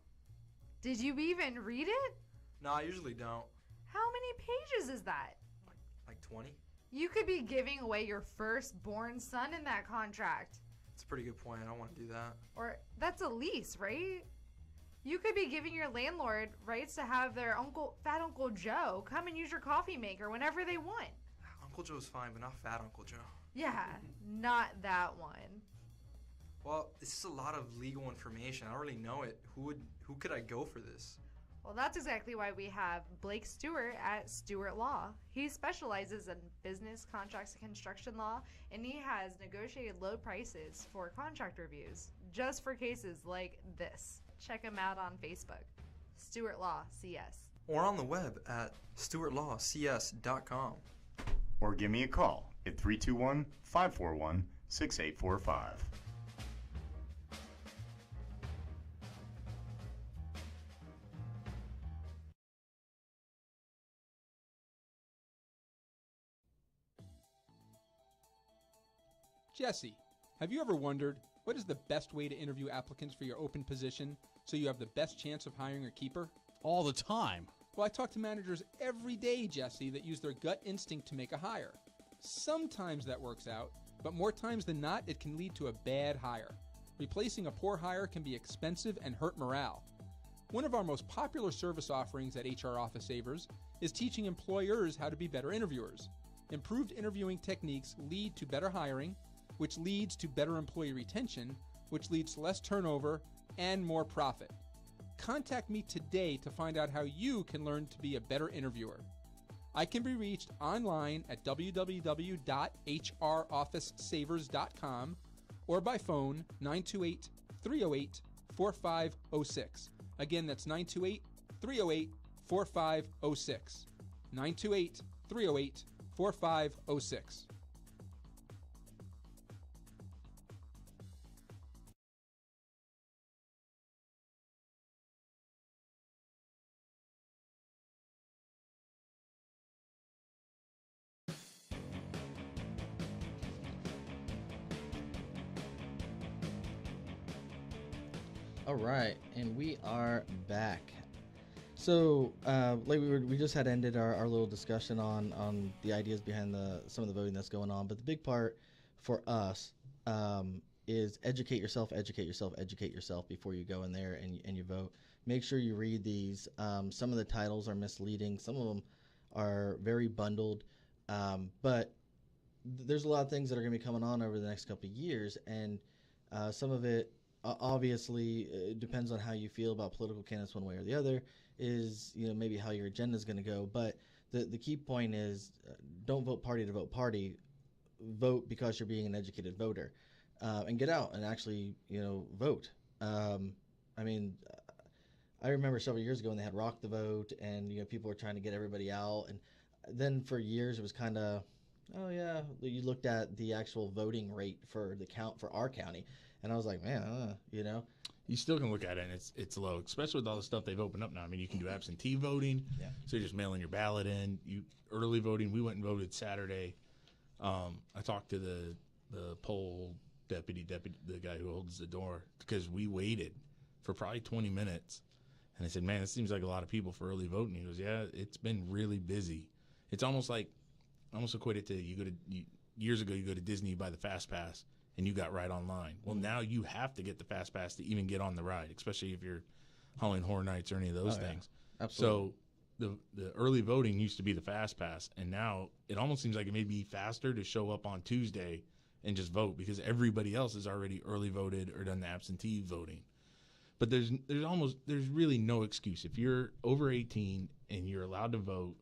Did you even read it? No, I usually don't. How many pages is that? Like 20? You could be giving away your firstborn son in that contract. It's a pretty good point. I don't want to do that. Or that's a lease, right? You could be giving your landlord rights to have their Fat Uncle Joe come and use your coffee maker whenever they want. Uncle Joe's fine, but not Fat Uncle Joe. Yeah, not that one. Well, this is a lot of legal information. I don't really know it. Who could I go for this? Well, that's exactly why we have Blake Stewart at Stewart Law. He specializes in business, contracts, and construction law, and he has negotiated low prices for contract reviews, just for cases like this. Check him out on Facebook, Stewart Law CS. Or on the web at stewartlawcs.com. Or give me a call at 321-541-6845. Jesse, have you ever wondered what is the best way to interview applicants for your open position so you have the best chance of hiring a keeper? All the time. Well, I talk to managers every day, Jesse, that use their gut instinct to make a hire. Sometimes that works out, but more times than not, it can lead to a bad hire. Replacing a poor hire can be expensive and hurt morale. One of our most popular service offerings at HR Office Savers is teaching employers how to be better interviewers. Improved interviewing techniques lead to better hiring, which leads to better employee retention, which leads to less turnover and more profit. Contact me today to find out how you can learn to be a better interviewer. I can be reached online at www.hrofficesavers.com or by phone 928-308-4506. Again, that's 928-308-4506. 928-308-4506. All right, and we are back. So, like we just had ended our little discussion on the ideas behind some of the voting that's going on. But the big part for us is educate yourself before you go in there and you vote. Make sure you read these. Some of the titles are misleading. Some of them are very bundled. But there's a lot of things that are going to be coming on over the next couple of years, and some of it obviously depends on how you feel about political candidates one way or the other. Is maybe how your agenda is going to go, but the key point is don't vote party to vote party. Vote because you're being an educated voter, and get out and actually vote. I mean, I remember several years ago when they had Rock the Vote, and people were trying to get everybody out, and then for years it was kind of, oh yeah, you looked at the actual voting rate for the count for our county, and I was like, man, You still can look at it, and it's low, especially with all the stuff they've opened up now. I mean, you can do absentee voting, so you're just mailing your ballot in. Early voting, we went and voted Saturday. I talked to the poll deputy, the guy who holds the door, because we waited for probably 20 minutes. And I said, man, it seems like a lot of people for early voting. He goes, yeah, it's been really busy. It's almost equated to years ago, you go to Disney, you buy the Fast Pass, and you got right online. Well, now you have to get the Fast Pass to even get on the ride, especially if you're hauling Horror Nights or any of those things. Yeah. Absolutely. So the early voting used to be the Fast Pass, and now it almost seems like it may be faster to show up on Tuesday and just vote because everybody else has already early voted or done the absentee voting. But there's really no excuse. If you're over 18 and you're allowed to vote,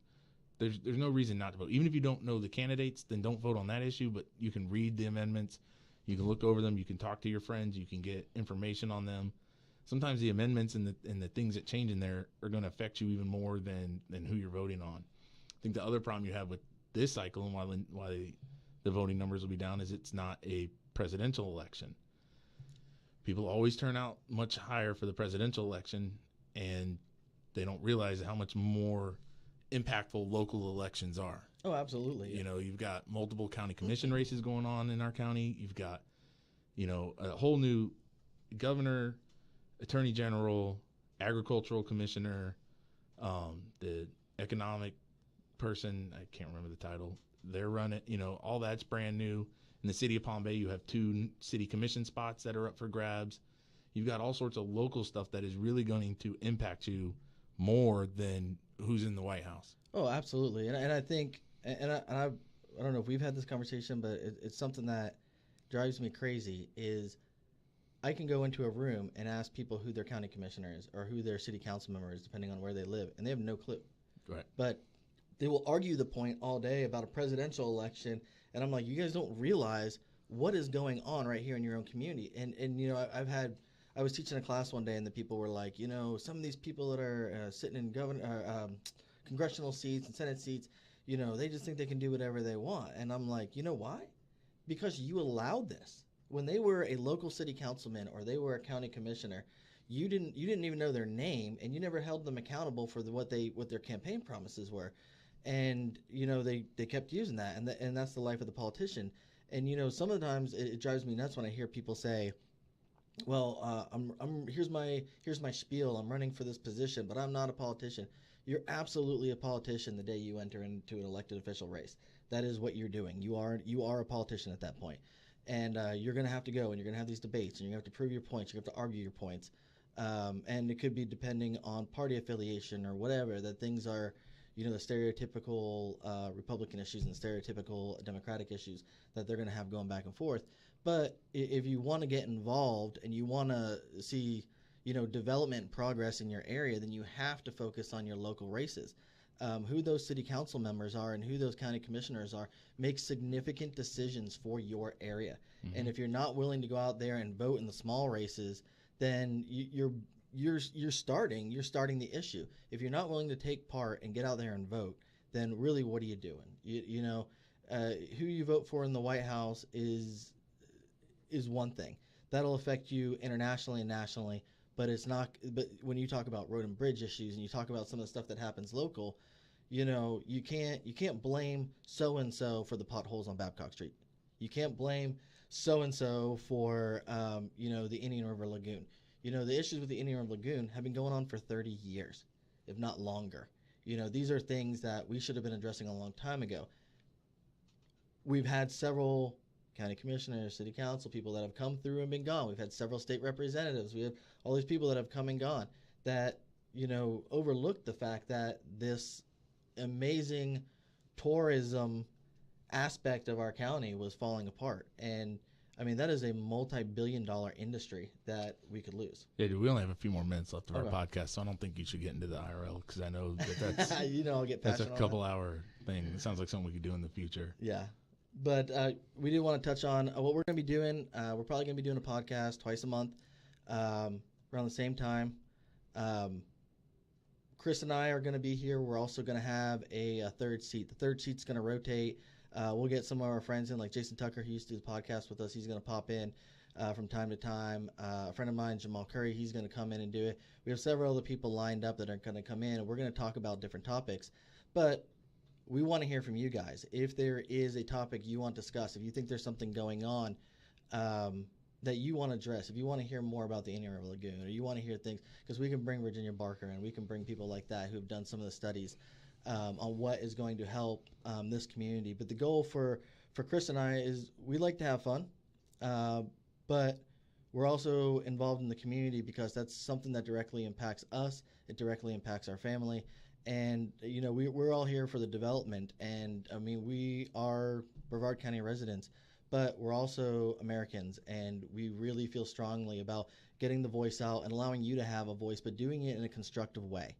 there's no reason not to vote. Even if you don't know the candidates, then don't vote on that issue, but you can read the amendments. You can look over them. You can talk to your friends. You can get information on them. Sometimes the amendments and the things that change in there are going to affect you even more than who you're voting on. I think the other problem you have with this cycle and why the voting numbers will be down is it's not a presidential election. People always turn out much higher for the presidential election, and they don't realize how much more impactful local elections are. Oh, absolutely. You've got multiple county commission races going on in our county. You've got, a whole new governor, attorney general, agricultural commissioner, the economic person, I can't remember the title. They're running, all that's brand new. In the city of Palm Bay, you have 2 city commission spots that are up for grabs. You've got all sorts of local stuff that is really going to impact you more than who's in the White House. Oh, absolutely. And I think, and I don't know if we've had this conversation, but it's something that drives me crazy is I can go into a room and ask people who their county commissioner is or who their city council member is, depending on where they live, and they have no clue. Right. But they will argue the point all day about a presidential election, and I'm like, you guys don't realize what is going on right here in your own community. And I was teaching a class one day, and the people were like, some of these people that are sitting in congressional seats and Senate seats, they just think they can do whatever they want. And I'm like, you know why? Because you allowed this. When they were a local city councilman or they were a county commissioner, you didn't even know their name, and you never held them accountable for what their campaign promises were. And they kept using that, and that's the life of the politician. And sometimes it drives me nuts when I hear people say, well, here's my spiel. I'm running for this position, but I'm not a politician. You're absolutely a politician the day you enter into an elected official race. That is what you're doing. You are a politician at that point. And you're going to have to go, and you're going to have these debates, and you're going to have to prove your points. You're going to have to argue your points. And it could be depending on party affiliation or whatever, that things are, the stereotypical Republican issues and the stereotypical Democratic issues that they're going to have going back and forth. But if you want to get involved and you want to see, development and progress in your area, then you have to focus on your local races. Who those city council members are and who those county commissioners are make significant decisions for your area. Mm-hmm. And if you're not willing to go out there and vote in the small races, then you're starting the issue. If you're not willing to take part and get out there and vote, then really what are you doing? Who you vote for in the White House is one thing. That'll affect you internationally and nationally, but it's not. But when you talk about road and bridge issues and you talk about some of the stuff that happens local, you can't blame so and so for the potholes on Babcock Street. You can't blame so and so for the Indian River Lagoon. The issues with the Indian River Lagoon have been going on for 30 years. if not longer. These are things that we should have been addressing a long time ago. We've had several county commissioners, city council people that have come through and been gone. We've had several state representatives. We have all these people that have come and gone that, overlooked the fact that this amazing tourism aspect of our county was falling apart. And I mean, that is a multi-billion-dollar industry that we could lose. Yeah, dude, we only have a few more minutes left of Okay. our podcast, so I don't think you should get into the IRL because I know that's I'll get that's a passionate on couple-hour thing. It sounds like something we could do in the future. that. Yeah. But we do want to touch on what we're going to be doing. We're probably going to be doing a podcast twice a month around the same time. Chris and I are going to be here. We're also going to have a third seat. The third seat's going to rotate. We'll get some of our friends in, like Jason Tucker, who used to do the podcast with us. He's going to pop in from time to time. A friend of mine, Jamal Curry, he's going to come in and do it. We have several other people lined up that are going to come in, and we're going to talk about different topics. But we want to hear from you guys. If there is a topic you want to discuss, if you think there's something going on that you want to address, if you want to hear more about the Indian River Lagoon, or you want to hear things, because we can bring Virginia Barker and we can bring people like that who have done some of the studies on what is going to help this community. But the goal for Chris and I is we like to have fun, but we're also involved in the community because that's something that directly impacts us. It directly impacts our family. And, we're all here for the development. And, I mean, we are Brevard County residents, but we're also Americans. And we really feel strongly about getting the voice out and allowing you to have a voice, but doing it in a constructive way.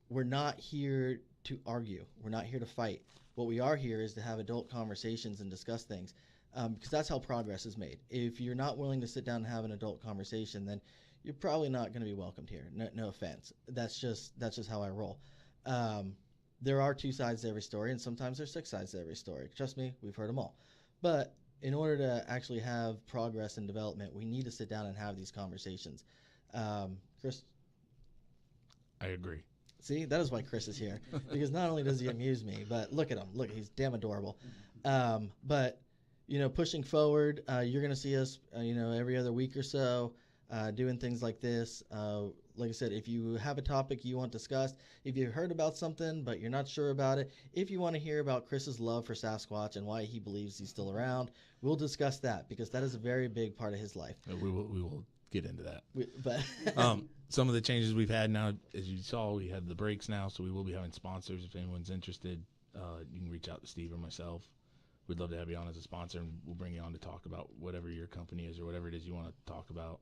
We're not here to argue. We're not here to fight. What we are here is to have adult conversations and discuss things, because that's how progress is made. If you're not willing to sit down and have an adult conversation, then you're probably not going to be welcomed here. No offense. That's just how I roll. There are two sides to every story, and sometimes there's 6 sides to every story. Trust me, we've heard them all. But in order to actually have progress and development, we need to sit down and have these conversations. Chris? I agree. See, that is why Chris is here, because not only does he amuse me, but look at him. Look, he's damn adorable. But, pushing forward, you're going to see us, every other week or so doing things like this. Like I said, if you have a topic you want discussed, if you've heard about something but you're not sure about it, if you want to hear about Chris's love for Sasquatch and why he believes he's still around, we'll discuss that, because that is a very big part of his life. We will get into that. But some of the changes we've had now, as you saw, we have the breaks now, so we will be having sponsors. If anyone's interested, you can reach out to Steve or myself. We'd love to have you on as a sponsor, and we'll bring you on to talk about whatever your company is or whatever it is you want to talk about.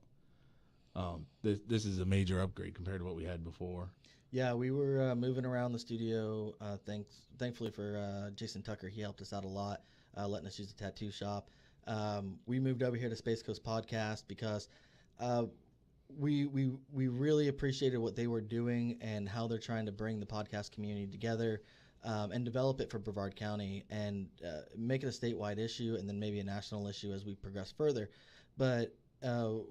This is a major upgrade compared to what we had before. Yeah, we were moving around the studio. Thankfully for Jason Tucker, he helped us out a lot, letting us use the tattoo shop. We moved over here to Space Coast Podcast because we really appreciated what they were doing and how they're trying to bring the podcast community together and develop it for Brevard County and make it a statewide issue and then maybe a national issue as we progress further. But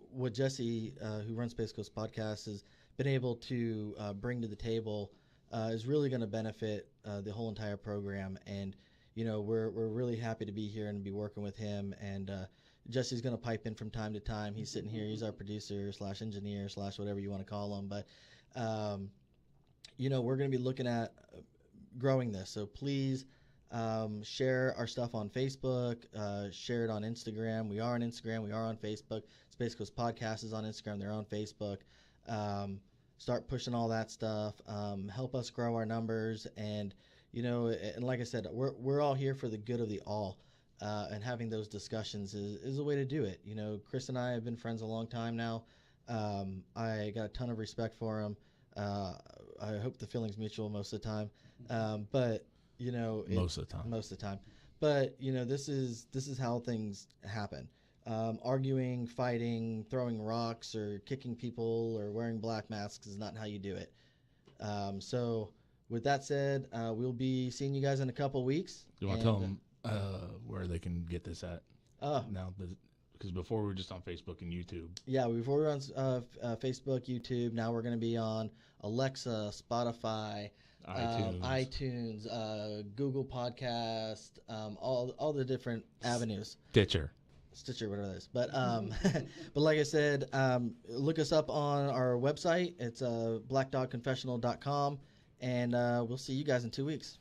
what Jesse, who runs Space Coast Podcast, has been able to bring to the table is really going to benefit the whole entire program. And, we're really happy to be here and be working with him. And Jesse's going to pipe in from time to time. He's sitting here. He's our producer / engineer / whatever you want to call him. But, we're going to be looking at growing this. So please share our stuff on Facebook, share it on Instagram. We are on Instagram. We are on Facebook. Space Coast Podcast is on Instagram. They're on Facebook. Start pushing all that stuff. Help us grow our numbers. And, and like I said, we're all here for the good of the all. And having those discussions is a way to do it. Chris and I have been friends a long time now. I got a ton of respect for him. I hope the feeling's mutual most of the time. But, Most of the time. But, this is how things happen. Arguing, fighting, throwing rocks, or kicking people, or wearing black masks is not how you do it. So with that said, we'll be seeing you guys in a couple weeks. You want to tell them where they can get this at now? Because before we were just on Facebook and YouTube. Yeah, before we were on Facebook, YouTube. Now we're going to be on Alexa, Spotify, iTunes, Google Podcast, all the different avenues. Stitcher. Stitcher, whatever that is. But but like I said, look us up on our website. It's blackdogconfessional.com, and we'll see you guys in 2 weeks.